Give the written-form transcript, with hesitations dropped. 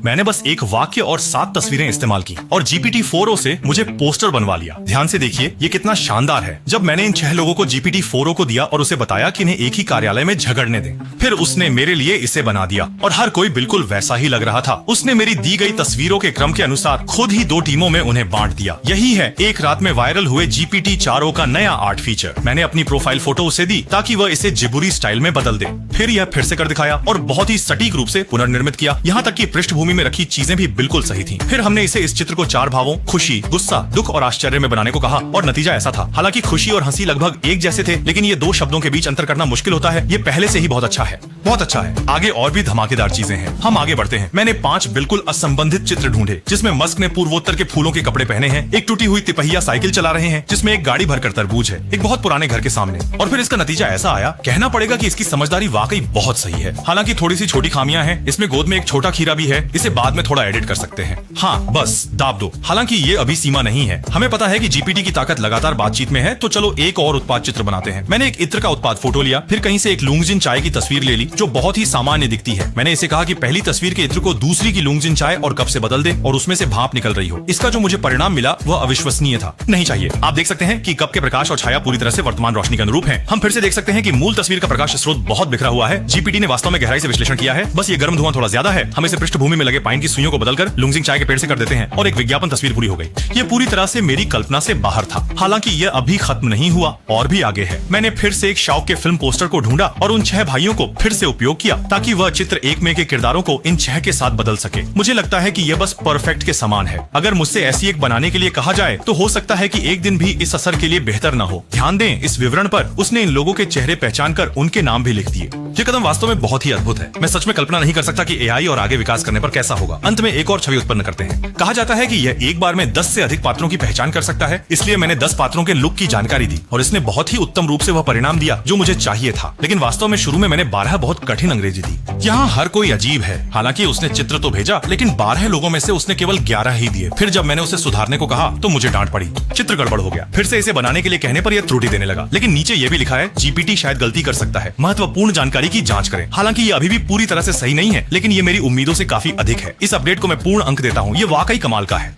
मैंने बस एक वाक्य और 7 तस्वीरें इस्तेमाल की और GPT-4o से मुझे पोस्टर बनवा लिया। ध्यान से देखिए ये कितना शानदार है। जब मैंने इन 6 लोगों को GPT-4o को दिया और उसे बताया कि इन्हें एक ही कार्यालय में झगड़ने दें, फिर उसने मेरे लिए इसे बना दिया और हर कोई बिल्कुल वैसा ही लग रहा था। उसने मेरी दी गई तस्वीरों के क्रम के अनुसार खुद ही 2 टीमों में उन्हें बांट दिया। यही है एक रात में वायरल हुए GPT-4o का नया आर्ट फीचर। मैंने अपनी प्रोफाइल फोटो उसे दी ताकि वह इसे जिबुरी स्टाइल में बदल दे। फिर यह फिर से कर दिखाया और बहुत ही सटीक रूप से पुनर्निर्मित किया, यहाँ तक कि पृष्ठभूमि में रखी चीजें भी बिल्कुल सही थी। फिर हमने इसे इस चित्र को 4 भावों खुशी, गुस्सा, दुख और आश्चर्य में बनाने को कहा और नतीजा ऐसा था। हालांकि खुशी और हंसी लगभग एक जैसे थे, लेकिन ये 2 शब्दों के बीच अंतर करना मुश्किल होता है। ये पहले से ही बहुत अच्छा है, बहुत अच्छा है। आगे और भी धमाकेदार चीजें हैं। हम आगे बढ़ते हैं। मैंने 5 बिल्कुल असंबंधित चित्र ढूंढे जिसमें मस्क ने पूर्वोत्तर के फूलों के कपड़े पहने हैं, एक टूटी हुई तिपहिया साइकिल चला रहे हैं जिसमें एक गाड़ी भरकर तरबूज है, एक बहुत पुराने घर के सामने। और फिर इसका नतीजा ऐसा आया, कहना पड़ेगा कि इसकी समझदारी वाकई बहुत सही है। हालांकि थोड़ी सी छोटी खामियां हैं। इसमें गोद में एक छोटा खीरा भी है, इसे बाद में थोड़ा एडिट कर सकते हैं। हाँ, बस दाब दो। हालांकि ये अभी सीमा नहीं है। हमें पता है कि जीपीटी की ताकत लगातार बातचीत में है, तो चलो एक और उत्पाद चित्र बनाते हैं। मैंने एक इत्र का उत्पाद फोटो लिया, फिर कहीं से एक लुंगजिन चाय की तस्वीर ले ली जो बहुत ही सामान्य दिखती है। मैंने इसे कहा कि पहली तस्वीर के इत्र को दूसरी की लुंगजिन चाय और कप से बदल दे और उसमें से भाप निकल रही हो। इसका जो मुझे परिणाम मिला वह अविश्वसनीय था। नहीं चाहिए। आप देख सकते हैं कि कप के प्रकाश और छाया पूरी तरह से वर्तमान रोशनी के अनुरूप है। हम फिर से देख सकते हैं कि मूल तस्वीर का प्रकाश स्रोत बहुत बिखरा हुआ है। जीपीटी ने वास्तव में गहराई से विश्लेषण किया है। बस ये गर्म धुआं थोड़ा ज्यादा है। हम इसे पृष्ठभूमि में लगे पाइन की सुइयों को बदलकर लुंगजिन चाय के पेड़ से कर देते हैं और एक विज्ञापन तस्वीर पूरी हो गई। ये पूरी तरह से मेरी कल्पना से बाहर था। हालांकि यह अभी खत्म नहीं हुआ, और भी आगे है। मैंने फिर से एक शौक के फिल्म पोस्टर को ढूंढा और उन 6 भाइयों को फिर से उपयोग किया ताकि वह चित्र एक में के किरदारों को इन 6 के साथ बदल सके। मुझे लगता है कि यह बस परफेक्ट के समान है। अगर मुझसे ऐसी एक बनाने के लिए कहा जाए तो हो सकता है कि एक दिन भी इस असर के लिए बेहतर न हो। ध्यान दें, इस विवरण पर उसने इन लोगों के चेहरे पहचान कर उनके नाम भी लिख दिए। ये कदम वास्तव में बहुत ही अद्भुत है। मैं सच में कल्पना नहीं कर सकता कि एआई और आगे विकास करने पर कैसा होगा। अंत में एक और छवि उत्पन्न करते हैं। कहा जाता है कि यह एक बार में 10 से अधिक पात्रों की पहचान कर सकता है, इसलिए मैंने 10 पात्रों के लुक की जानकारी दी और इसने बहुत ही उत्तम रूप से वह परिणाम दिया जो मुझे चाहिए था। लेकिन वास्तव में शुरू में मैंने 12 बहुत कठिन अंग्रेजी दी। यहाँ हर कोई अजीब है। हालांकि उसने चित्र तो भेजा, लेकिन 12 लोगों में से उसने केवल 11 ही दिए। फिर जब मैंने उसे सुधारने को कहा तो मुझे डांट पड़ी। चित्र गड़बड़ हो गया। फिर से इसे बनाने के लिए कहने पर यह त्रुटि देने लगा। लेकिन नीचे यह भी लिखा है, जीपीटी शायद गलती कर सकता है, महत्वपूर्ण जानकारी की जांच करें। हालांकि ये अभी भी पूरी तरह से सही नहीं है, लेकिन ये मेरी उम्मीदों से काफी अधिक है। इस अपडेट को मैं पूर्ण अंक देता हूँ। ये वाकई कमाल का है।